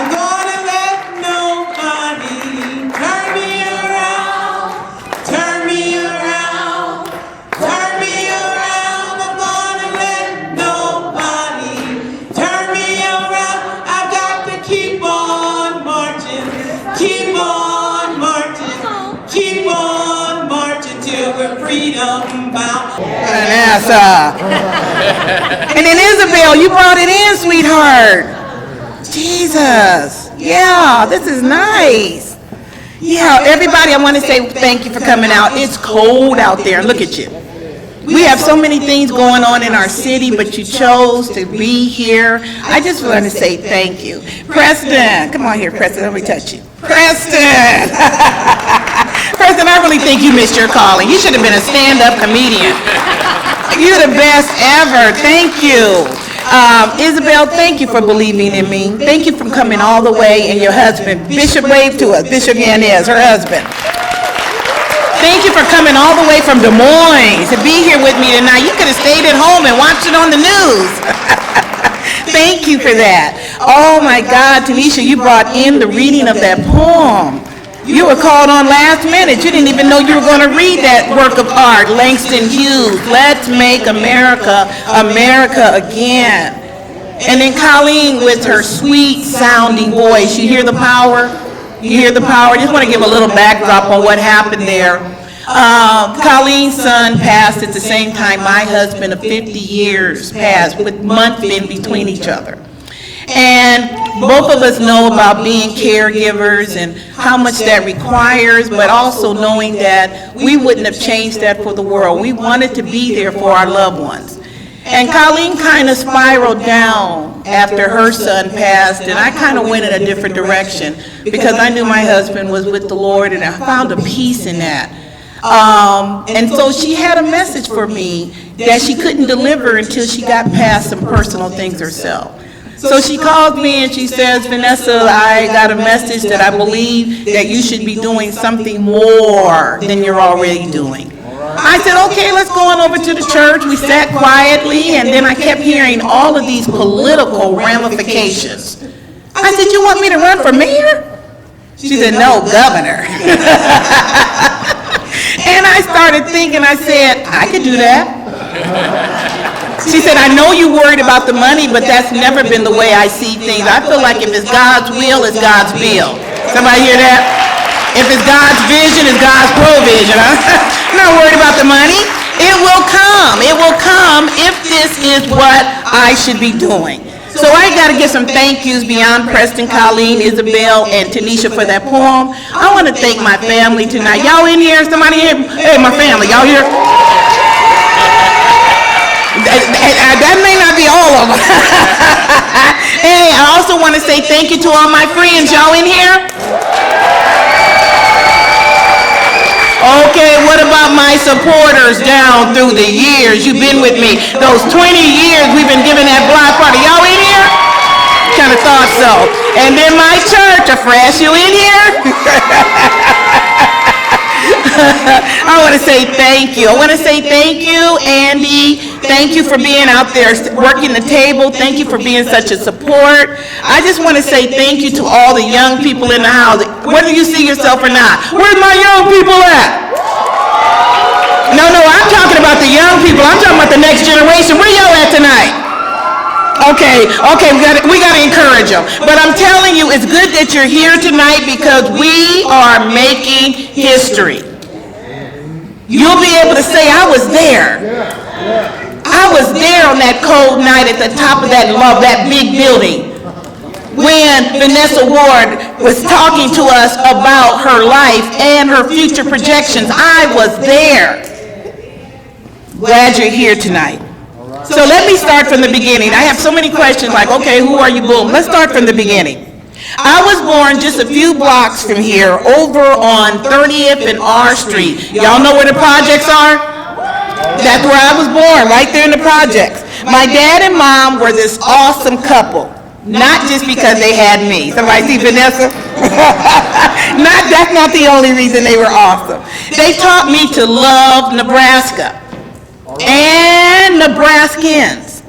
I'm gonna let nobody turn me around, turn me around, turn me around. I'm gonna let nobody turn me around. I've got to keep on marching, keep on marching, keep on marching till we're freedom bound. Vanessa. And then Isabel, you brought it in, sweetheart. Jesus. Yeah, this is nice. Yeah, everybody, I want to say thank you for coming out. It's cold out there. Look at you. We have so many things going on in our city, but you chose to be here. I just want to say thank you. Preston, come on here, Preston. Let me touch you. Preston. Preston, I really think you missed your calling. You should have been a stand-up comedian. You're the best ever. Thank you. Isabel, thank you for believing in me. Thank you for coming all the way, and your husband. Bishop, wave to us. Bishop Yanez, her husband. Thank you for coming all the way from Des Moines to be here with me tonight. You could have stayed at home and watched it on the news. Thank you for that. Oh my God, Tanisha, you brought in the reading of that poem. You were called on last minute. You didn't even know you were going to read that work of art, Langston Hughes, Let's Make America, America Again. And then Colleen with her sweet sounding voice. You hear the power? You hear the power? I just want to give a little backdrop on what happened there. Colleen's son passed at the same time my husband of 50 years passed, with months in between each other. And both of us know about being caregivers and how much that requires, but also knowing that we wouldn't have changed that for the world. We wanted to be there for our loved ones. And Colleen kind of spiraled down after her son passed, and I kind of went in a different direction because I knew my husband was with the Lord, and I found a peace in that. And so she had a message for me that she couldn't deliver until she got past some personal things herself. So she called me and she says, Vanessa, I got a message that I believe that you should be doing something more than you're already doing. I said, okay, let's go on over to the church. We sat quietly, and then I kept hearing all of these political ramifications. I said, you want me to run for mayor? She said, no, governor. And I started thinking, I said, I could do that. She said, I know you're worried about the money, but that's never been the way I see things. I feel like if it's God's will, it's God's bill. Somebody hear that? If it's God's vision, it's God's provision. Huh? I'm not worried about the money. It will come. It will come if this is what I should be doing. So I got to give some thank yous beyond Preston, Colleen, Isabel, and Tanisha for that poem. I want to thank my family tonight. Y'all in here? Somebody here? Hey, my family. Y'all here? That may not be all of them. Hey, I also want to say thank you to all my friends. Y'all in here? Okay, what about my supporters down through the years? You've been with me. Those 20 years we've been giving that block party. Y'all in here? Kind of thought so. And then my church, Afresh, you in here? I want to say thank you. I want to say thank you, Andy. Thank you for being out there working the table. Thank you for being such a support. I just want to say thank you to all the young people in the house, whether you see yourself or not. Where's my young people at? No, I'm talking about the young people. I'm talking about the next generation. Where y'all at tonight? Okay, we got to encourage them. But I'm telling you, it's good that you're here tonight because we are making history. You'll be able to say, I was there. I was there on that cold night at the top of that big building when Vanessa Ward was talking to us about her life and her future projections. I was there. Glad you're here tonight. So let me start from the beginning. I have so many questions like, okay, who are you? Boom. Let's start from the beginning. I was born just a few blocks from here over on 30th and R Street. Y'all know where the projects are? That's where I was born, right there in the projects. My dad and mom were this awesome couple. Not just because they had me. Somebody see Vanessa? That's not the only reason they were awesome. They taught me to love Nebraska and Nebraskans.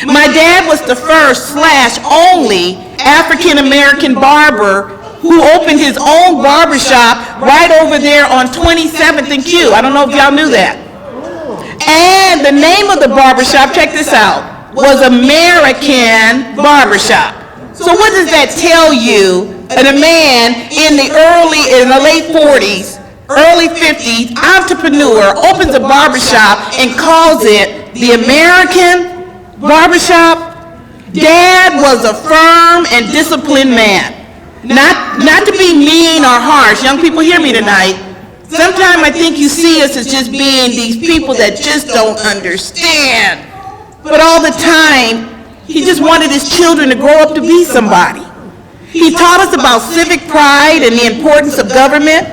My dad was the first / only African-American barber who opened his own barbershop right over there on 27th and Q. I don't know if y'all knew that. And the name of the barbershop, check this out, was American Barbershop. So what does that tell you? And a man in the late 40s, early 50s, entrepreneur, opens a barbershop and calls it the American Barbershop. Dad was a firm and disciplined man. Not to be mean or harsh. Young people, hear me tonight. Sometimes I think you see us as just being these people that just don't understand. But all the time, he just wanted his children to grow up to be somebody. He taught us about civic pride and the importance of government,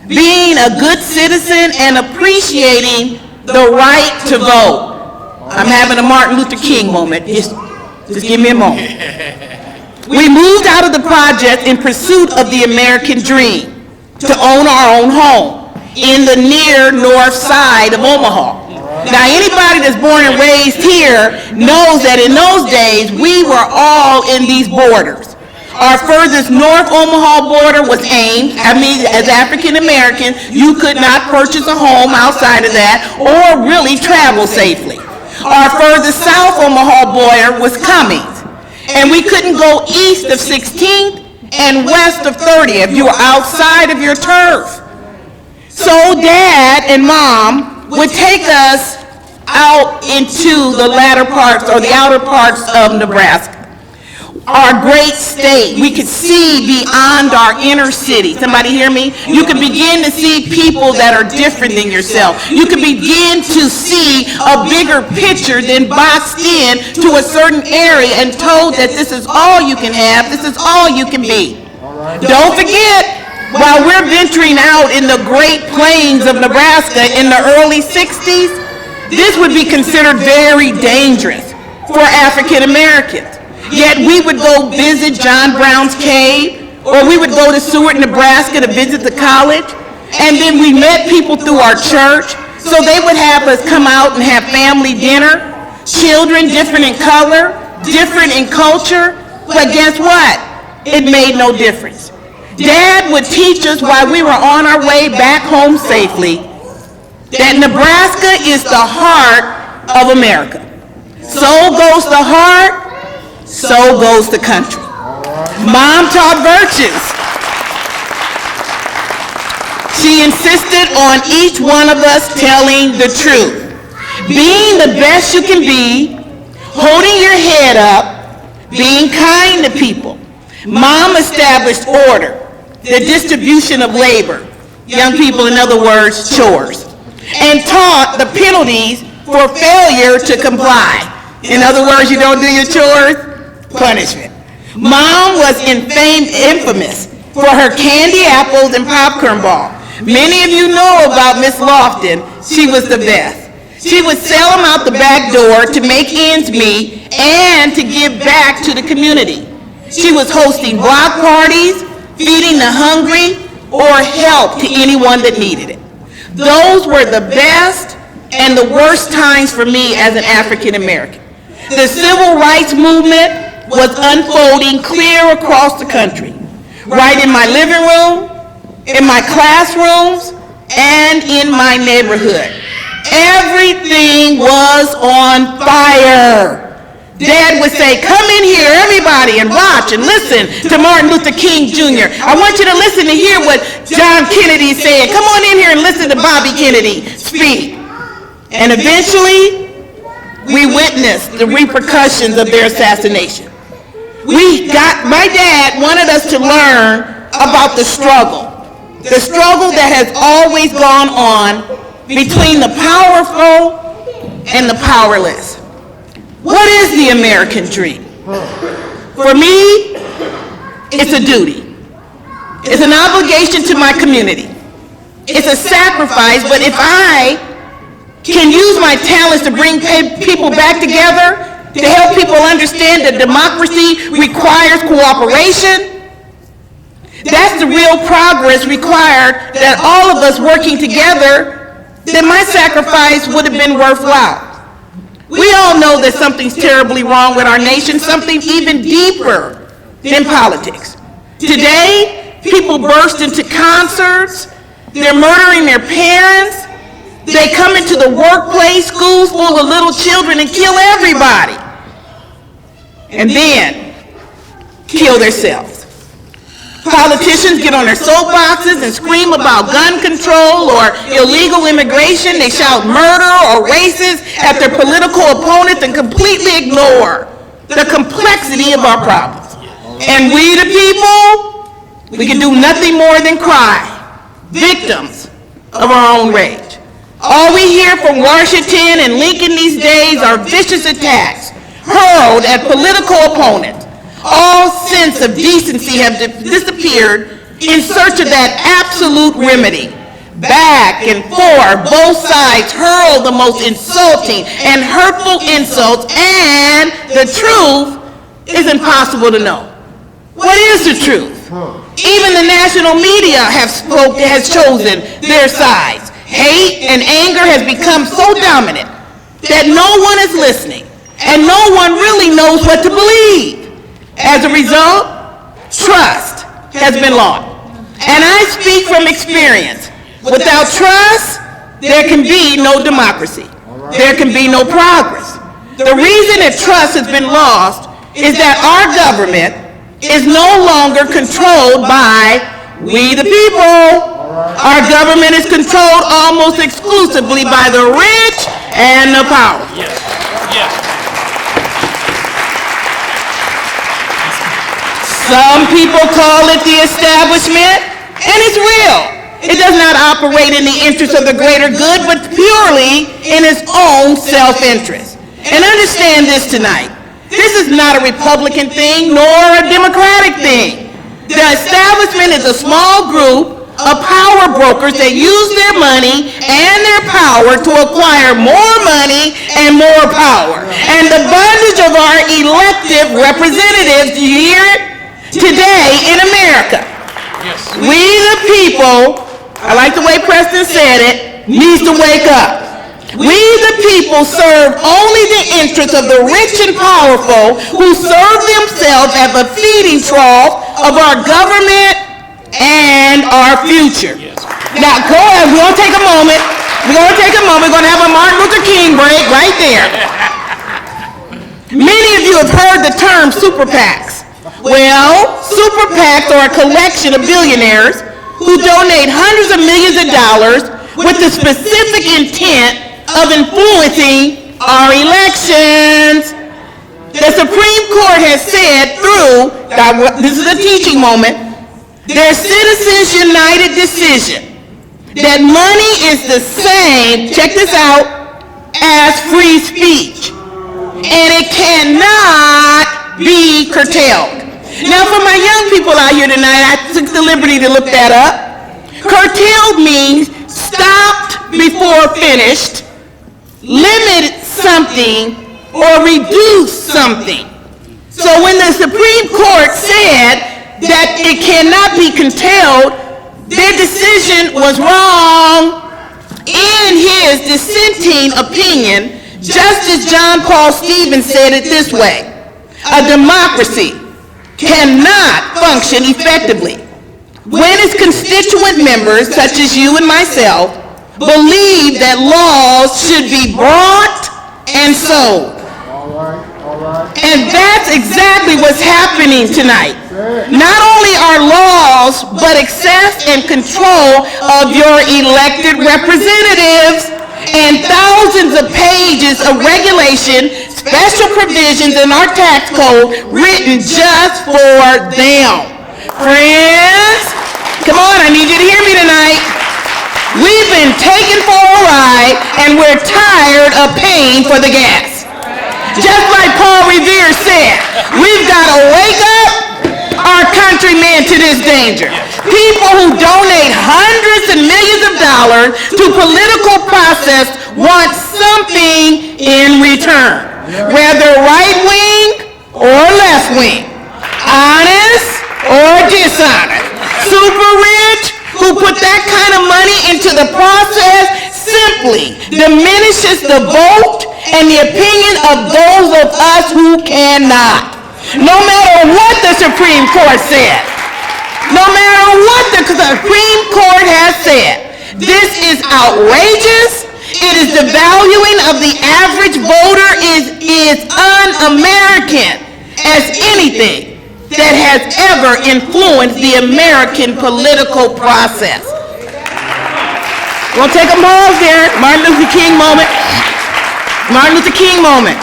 being a good citizen, and appreciating the right to vote. I'm having a Martin Luther King moment. Just give me a moment. We moved out of the project in pursuit of the American dream to own our own home in the near north side of Omaha. Now, anybody that's born and raised here knows that in those days, we were all in these borders. Our furthest north Omaha border was Ames. As African Americans, you could not purchase a home outside of that or really travel safely. Our furthest south Omaha border was Cummings. And we couldn't go east of 16th and west of 30th. You were outside of your turf. So Dad and Mom would take us out into the latter parts or the outer parts of Nebraska. Our great state. We could see beyond our inner city. Somebody hear me? You can begin to see people that are different than yourself. You can begin to see a bigger picture than boxed in to a certain area and told that this is all you can have, this is all you can be. Don't forget, while we're venturing out in the Great Plains of Nebraska in the early 60s, this would be considered very dangerous for African Americans. Yet we would go visit John Brown's cave, or we would go to Seward, Nebraska to visit the college, and then we met people through our church, so they would have us come out and have family dinner, children different in color, different in culture, but guess what? It made no difference. Dad would teach us while we were on our way back home safely that Nebraska is the heart of America. So goes the heart, so goes the country. Mom taught virtues. She insisted on each one of us telling the truth, being the best you can be, holding your head up, being kind to people. Mom established order, the distribution of labor, young people, in other words, chores, and taught the penalties for failure to comply. In other words, you don't do your chores, punishment. Mom was infamous for her candy apples and popcorn ball. Many of you know about Miss Lofton. She was the best. She would sell them out the back door to make ends meet and to give back to the community. She was hosting block parties, feeding the hungry, or help to anyone that needed it. Those were the best and the worst times for me as an African American. The civil rights movement was unfolding clear across the country, right in my living room, in my classrooms, and in my neighborhood. Everything was on fire. Dad would say, come in here, everybody, and watch and listen to Martin Luther King Jr. I want you to listen to hear what John Kennedy said. Come on in here and listen to Bobby Kennedy speak. And eventually, we witnessed the repercussions of their assassination. My dad wanted us to learn about the struggle that has always gone on between the powerful and the powerless. What is the American dream? For me, it's a duty. It's an obligation to my community. It's a sacrifice, but if I can use my talents to bring people back together, to help people understand that democracy requires cooperation, that's the real progress required, that all of us working together, then my sacrifice would have been worthwhile. We all know that something's terribly wrong with our nation, something even deeper than politics. Today, people burst into concerts, they're murdering their parents, they come into the workplace, schools full of little children and kill everybody. And then kill themselves. Politicians get on their soapboxes and scream about gun control or illegal immigration. They shout murder or racist at their political opponents and completely ignore the complexity of our problems. And we the people, we can do nothing more than cry, victims of our own rage. All we hear from Washington and Lincoln these days are vicious attacks hurled at political opponents. All sense of decency have disappeared in search of that absolute remedy. Back and forth, both sides hurl the most insulting and hurtful insults, and the truth is impossible to know. What is the truth? Even the national media has chosen their sides. Hate and anger has become so dominant that no one is listening, and no one really knows what to believe. As a result, trust has been lost. And I speak from experience. Without trust, there can be no democracy. There can be no progress. The reason that trust has been lost is that our government is no longer controlled by we the people. Our government is controlled almost exclusively by the rich and the powerful. Yes. Yes. Some people call it the establishment, and it's real. It does not operate in the interest of the greater good, but purely in its own self-interest. And understand this tonight. This is not a Republican thing, nor a Democratic thing. The establishment is a small group of power brokers that use their money and their power to acquire more money and more power. And the bondage of our elected representatives, do you hear it? Today in America, yes. We the people, I like the way Preston said it, needs to wake up. We the people serve only the interests of the rich and powerful who serve themselves as a feeding trough of our government and our future. Yes. Now go ahead, we're going to take a moment. We're going to have a Martin Luther King break right there. Many of you have heard the term super PACs. Well, super PACs are a collection of billionaires who donate hundreds of millions of dollars with the specific intent of influencing our elections. The Supreme Court has said through, this is a teaching moment, their Citizens United decision that money is the same, check this out, as free speech, and it cannot be curtailed. Now, for my young people out here tonight, I took the liberty to look that up. Curtailed means stopped before finished, limit something, or reduce something. So when the Supreme Court said that it cannot be curtailed, their decision was wrong. In his dissenting opinion, Justice John Paul Stevens said it this way: a democracy cannot function effectively when its constituent members, such as you and myself, believe that laws should be bought and sold. And that's exactly what's happening tonight. Not only are laws, but access and control of your elected representatives and thousands of pages of regulation, special provisions in our tax code written just for them. Friends, come on, I need you to hear me tonight. We've been taken for a ride and we're tired of paying for the gas. Just like Paul Revere said, we've got to wake up our countrymen to this danger. People who donate hundreds and millions of dollars to political process want something in return, whether right wing or left wing, honest or dishonest. Super rich who put that kind of money into the process simply diminishes the vote and the opinion of those of us who cannot. No matter what the Supreme Court said, no matter what the Supreme Court has said, this is outrageous. It is devaluing of the average voter, is un-American as anything that has ever influenced the American political process. We'll take a pause there. Martin Luther King moment. Martin Luther King moment.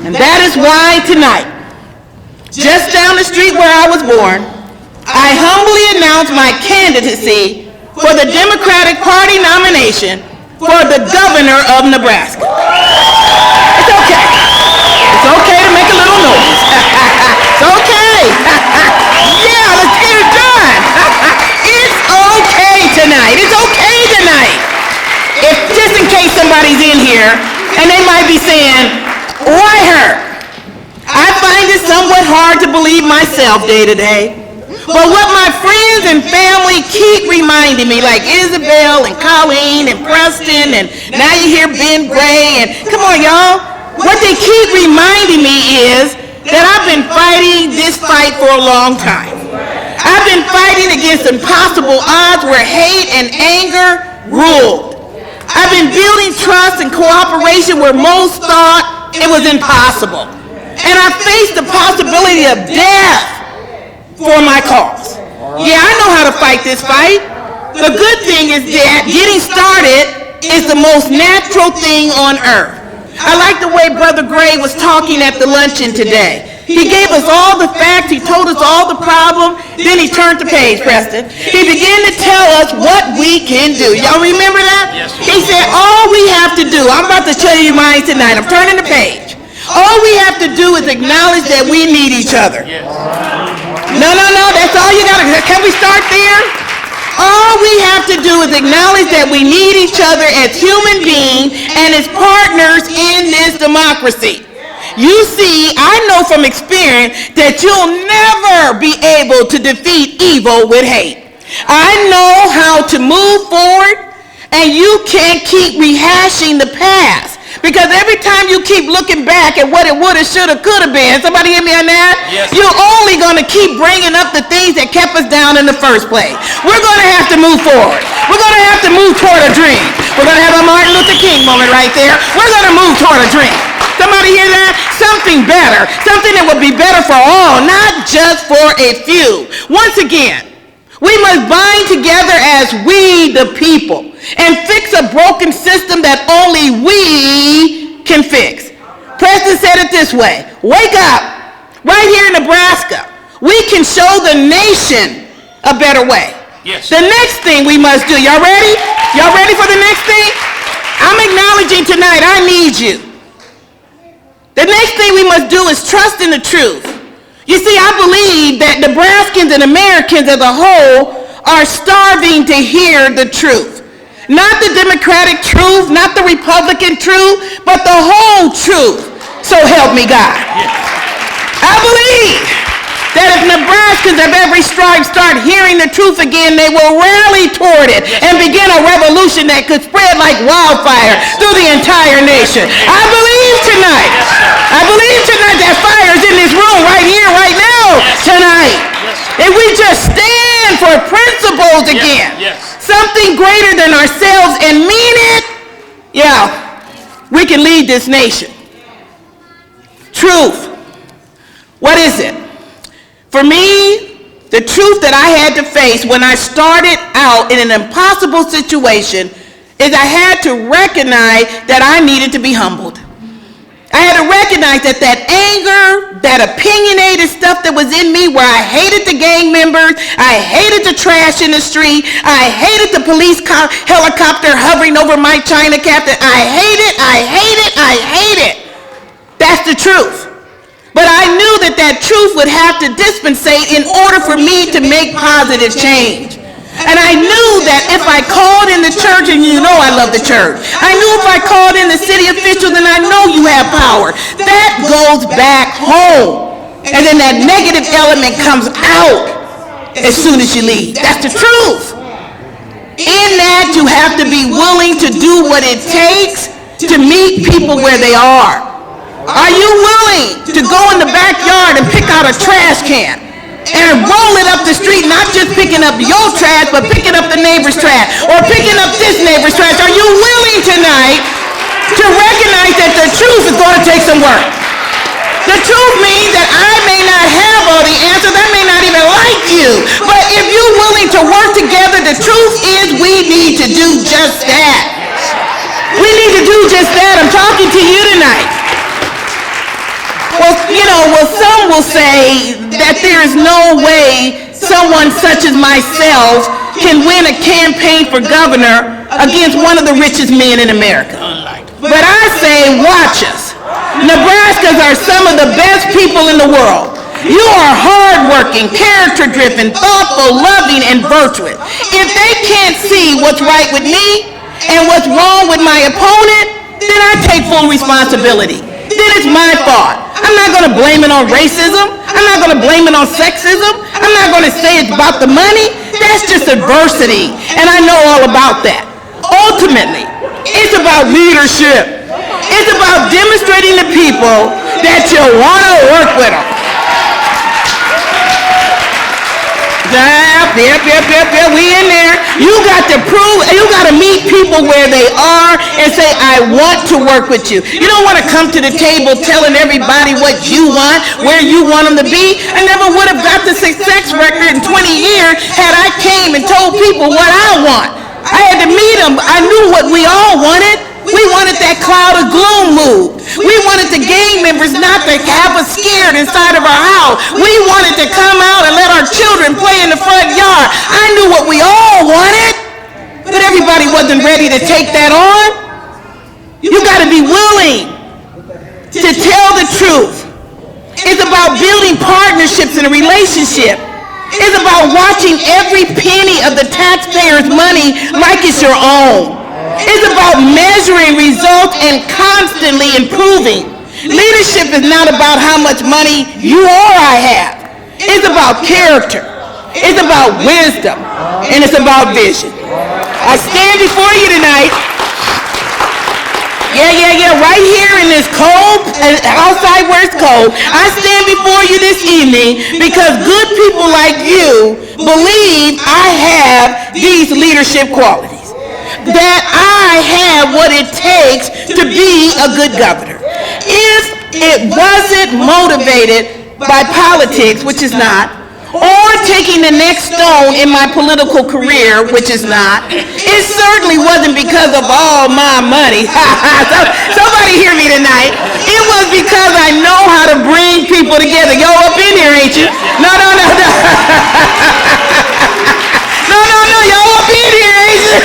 And that is why tonight, just down the street where I was born, I humbly announce my candidacy for the Democratic Party nomination for the governor of Nebraska. It's okay. It's okay to make a little noise. It's okay. Yeah, let's get it done. It's okay tonight. It's okay tonight. If just in case somebody's in here and they might be saying, why her? I find it somewhat hard to believe myself day to day. But what my friends and family keep reminding me, like Isabel and Colleen and Preston, and now you hear Ben Gray, and come on y'all, what they keep reminding me is that I've been fighting this fight for a long time. I've been fighting against impossible odds where hate and anger ruled. I've been building trust and cooperation where most thought it was impossible. And I faced the possibility of death for my cause. Yeah, I know how to fight this fight. The good thing is that getting started is the most natural thing on earth. I like the way Brother Gray was talking at the luncheon today. He gave us all the facts, he told us all the problem, then he turned the page, Preston. He began to tell us what we can do. Y'all remember that? Yes. He said, all we have to do, I'm about to tell you mine tonight, I'm turning the page. All we have to do is acknowledge that we need each other. Yes. No, that's all you gotta, can we start there? All we have to do is acknowledge that we need each other as human beings and as partners in this democracy. You see, I know from experience that you'll never be able to defeat evil with hate. I know how to move forward, and you can't keep rehashing the past. Because every time you keep looking back at what it would have, should have, could have been, somebody hear me on that? Yes. You're only going to keep bringing up the things that kept us down in the first place. We're going to have to move forward. We're going to have to move toward a dream. We're going to have a Martin Luther King moment right there. We're going to move toward a dream. Somebody hear that? Something better. Something that would be better for all, not just for a few. Once again, we must bind together as we, the people, and fix a broken system that only we can fix. Preston said it this way, wake up. Right here in Nebraska, we can show the nation a better way. Yes. The next thing we must do, y'all ready? Y'all ready for the next thing? I'm acknowledging tonight, I need you. The next thing we must do is trust in the truth. You see, I believe that Nebraskans and Americans as a whole are starving to hear the truth. Not the Democratic truth, not the Republican truth, but the whole truth. So help me God. I believe that if Nebraskans of every stripe start hearing the truth again, they will rally toward it and begin a revolution that could spread like wildfire through the entire nation. I believe tonight that fire is in this room right here, right now, tonight. If we just stand for principles again, something greater than ourselves and mean it, yeah, we can lead this nation. Truth. What is it? For me, the truth that I had to face when I started out in an impossible situation is I had to recognize that I needed to be humbled. I had to recognize that that anger, that opinionated stuff that was in me where I hated the gang members, I hated the trash in the street, I hated the police helicopter hovering over my China captain, I hate it. That's the truth. But I knew that that truth would have to dispensate in order for me to make positive change. And I knew that if I called in the church, and you know I love the church, I knew if I called in the city officials, and I know you have power, that goes back home. And then that negative element comes out as soon as you leave. That's the truth. In that, you have to be willing to do what it takes to meet people where they are? Are you willing to go in the backyard and pick out a trash can and roll it up the street, not just picking up your trash, but picking up the neighbor's trash or picking up this neighbor's trash? Are you willing tonight to recognize that the truth is going to take some work? The truth means that I may not have all the answers, I may not even like you, but if you're willing to work together, the truth is we need to do just that. We need to do just that. I'm talking to you tonight. Well, some will say that there is no way someone such as myself can win a campaign for governor against one of the richest men in America. But I say, watch us. Nebraskans are some of the best people in the world. You are hardworking, character-driven, thoughtful, loving, and virtuous. If they can't see what's right with me and what's wrong with my opponent, then I take full responsibility. Then it's my fault. I'm not going to blame it on racism. I'm not going to blame it on sexism. I'm not going to say it's about the money. That's just adversity, and I know all about that. Ultimately, it's about leadership. It's about demonstrating to people that you want to work with them. Yep, we in there. You got to prove, you got to meet people where they are and say, I want to work with you. You don't want to come to the table telling everybody what you want, where you want them to be. I never would have got the success record in 20 years had I came and told people what I want. I had to meet them. I knew what we all wanted. We wanted that cloud of gloom moved. We wanted the gang members not to have us scared inside of our house. We wanted to come out and let our children play in the front yard. I knew what we all wanted, but everybody wasn't ready to take that on. You got to be willing to tell the truth. It's about building partnerships in a relationship. It's about watching every penny of the taxpayers' money like it's your own. It's about measuring results and constantly improving. Leadership is not about how much money you or I have. It's about character. It's about wisdom. And it's about vision. I stand before you tonight. Right here in this cold, outside where it's cold, I stand before you this evening because good people like you believe I have these leadership qualities. That I have what it takes to be a good governor. If it wasn't motivated by politics, which is not, or taking the next stone in my political career, which is not, it certainly wasn't because of all my money. Somebody hear me tonight. It was because I know how to bring people together. Yo, up in here, ain't you? No. Y'all up in here, ain't you?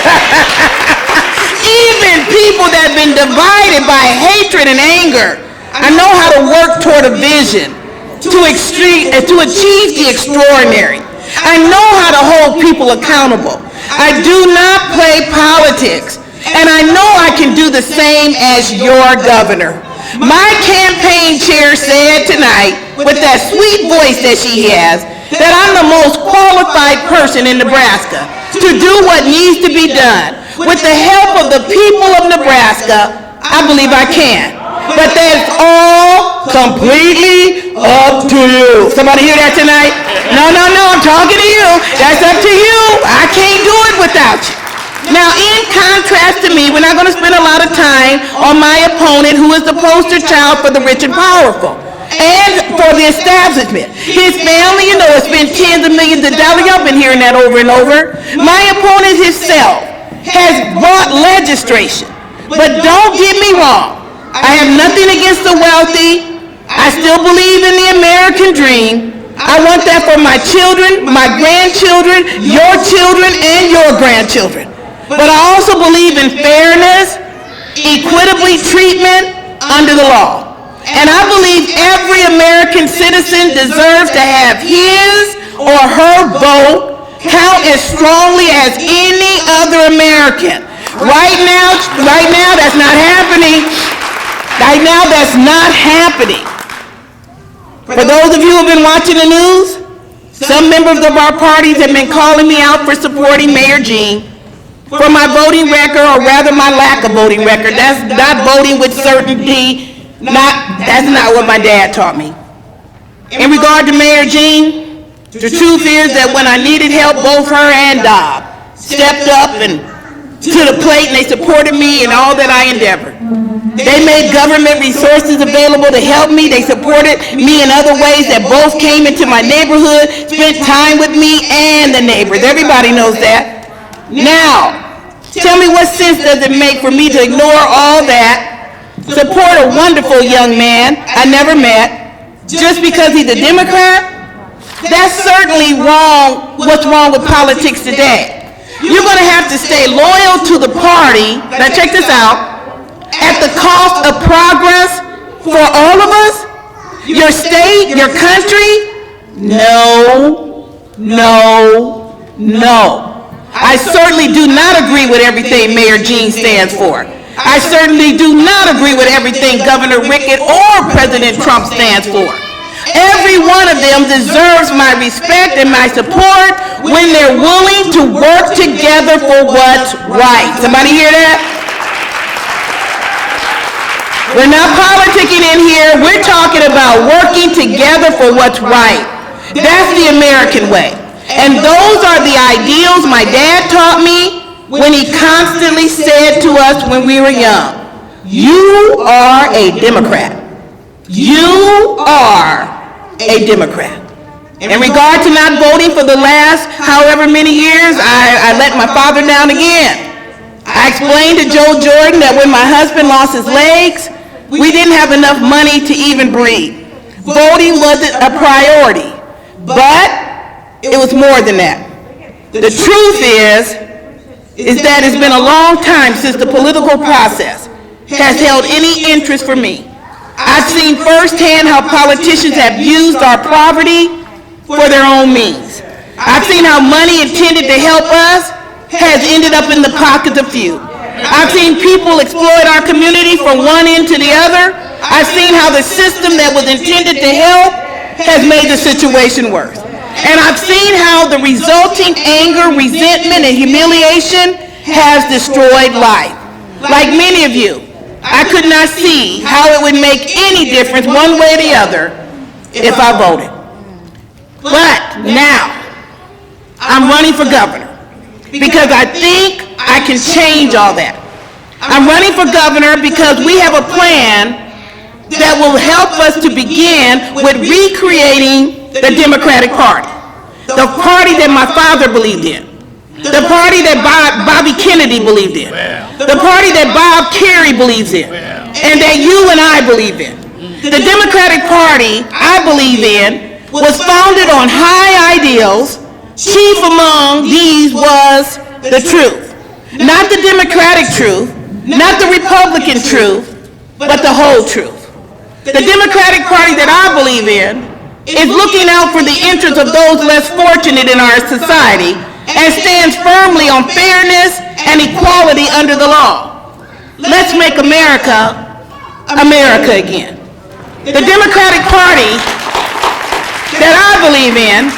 Even people that have been divided by hatred and anger, I know how to work toward a vision to achieve the extraordinary. I know how to hold people accountable. I do not play politics, and I know I can do the same as your governor. My campaign chair said tonight, with that sweet voice that she has, that I'm the most qualified person in Nebraska to do what needs to be done. With the help of the people of Nebraska, I believe I can. But that's all completely up to you. Somebody hear that tonight? No, I'm talking to you. That's up to you. I can't do it without you. Now, in contrast to me, we're not going to spend a lot of time on my opponent, who is the poster child for the rich and powerful and for the establishment. His family, has spent tens of millions of dollars. Y'all been hearing that over and over. My opponent himself has brought legislation. But don't get me wrong. I have nothing against the wealthy. I still believe in the American dream. I want that for my children, my grandchildren, your children, and your grandchildren. But I also believe in fairness, equitably treatment under the law. And I believe every American citizen deserves to have his or her vote count as strongly as any other American. Right now, that's not happening. Right now, that's not happening. For those of you who have been watching the news, some members of our parties have been calling me out for supporting Mayor Jean. for my voting record, or rather my lack of voting record. That's not voting with certainty. That's not what my dad taught me. In regard to Mayor Jean, the truth is that when I needed help, both her and Dob stepped up and to the plate, and they supported me in all that I endeavored. They made government resources available to help me. They supported me in other ways that both came into my neighborhood, spent time with me and the neighbors. Everybody knows that. Now, tell me, what sense does it make for me to ignore all that, support a wonderful young man I never met, just because he's a Democrat? That's certainly wrong. What's wrong with politics today? You're going to have to stay loyal to the party, now check this out, at the cost of progress for all of us? Your state, your country? No, no, no. I certainly do not agree with everything Mayor Jean stands for. I certainly do not agree with everything Governor Rickett or President Trump stands for. Every one of them deserves my respect and my support when they're willing to work together for what's right. Somebody hear that? We're not politicking in here. We're talking about working together for what's right. That's the American way. And those are the ideals my dad taught me when he constantly said to us when we were young, "You are a Democrat. You are a Democrat." In regard to not voting for the last however many years, I let my father down again. I explained to Joe Jordan that when my husband lost his legs, we didn't have enough money to even breathe. Voting wasn't a priority, but it was more than that. The truth is that it's been a long time since the political process has held any interest for me. I've seen firsthand how politicians have used our poverty for their own means. I've seen how money intended to help us has ended up in the pockets of few. I've seen people exploit our community from one end to the other. I've seen how the system that was intended to help has made the situation worse. And I've seen how the resulting anger, resentment, and humiliation has destroyed life. Like many of you, I could not see how it would make any difference one way or the other if I voted. But now, I'm running for governor because I think I can change all that. I'm running for governor because we have a plan that will help us to begin with recreating the Democratic Party. The party that my father believed in. The party that Bobby Kennedy believed in. The party that Bob Kerrey believes in. And that you and I believe in. The Democratic Party I believe in was founded on high ideals. Chief among these was the truth. Not the Democratic truth, not the Republican truth, but the whole truth. The Democratic Party that I believe in is looking out for the interests of those less fortunate in our society and stands firmly on fairness and equality under the law. Let's make America, America again. The Democratic Party that I believe in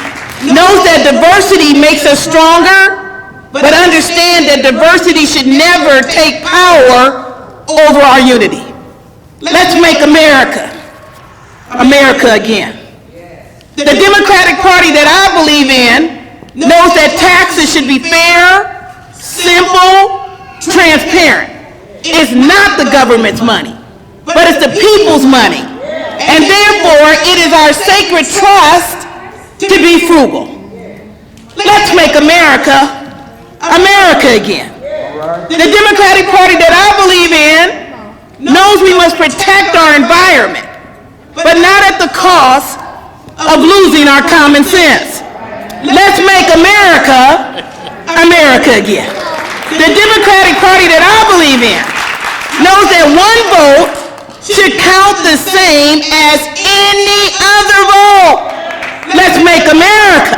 knows that diversity makes us stronger, but understand that diversity should never take power over our unity. Let's make America, America again. The Democratic Party that I believe in knows that taxes should be fair, simple, transparent. It's not the government's money, but it's the people's money. And therefore, it is our sacred trust to be frugal. Let's make America, America again. The Democratic Party that I believe in knows we must protect our environment, but not at the cost of losing our common sense. Let's make America, America again. The Democratic Party that I believe in knows that one vote should count the same as any other vote. Let's make America,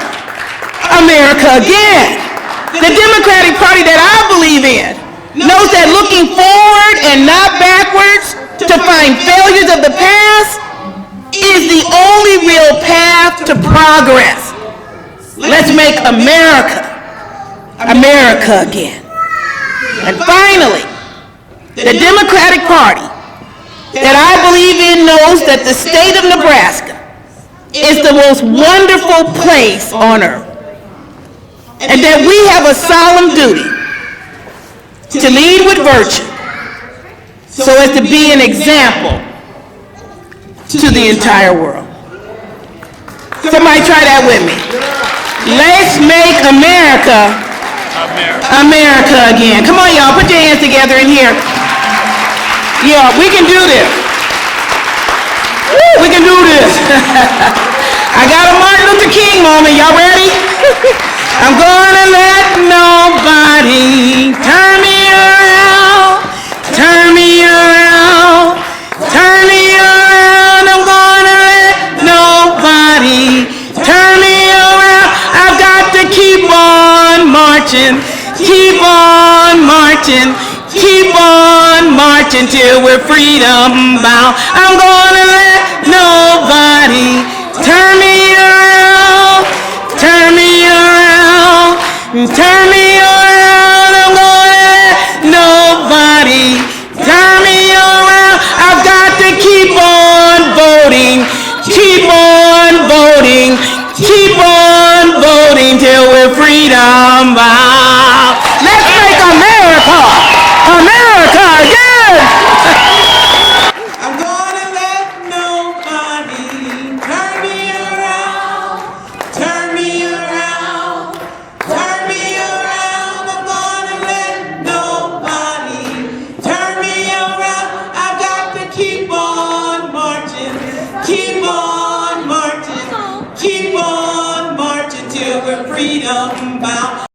America again. The Democratic Party that I believe in knows that looking forward and not backwards to find failures of the past is the only real path to progress. Let's make America, America again. And finally, the Democratic Party that I believe in knows that the state of Nebraska is the most wonderful place on earth, and that we have a solemn duty to lead with virtue so as to be an example to the entire world. Somebody try that with me. Let's make America again. Come on, y'all, put your hands together in here. Yeah, we can do this. We can do this. I got a Martin Luther King moment. Y'all ready? I'm gonna let nobody turn me around, turn me around, turn me around. I'm gonna let nobody turn me around. I've got to keep on marching, keep on marching, keep on marching till we're freedom bound. I'm gonna let nobody turn me around, turn me around, turn me around. I'm gonna let nobody turn me around. I've got to keep on voting, keep on voting, keep on voting till we're freedom bound. Let's make America again. I'm gonna let nobody turn me around, turn me around, turn me around. I'm gonna let nobody turn me around. I've got to keep on marching, keep on marching, keep on marching till we're freedom bound.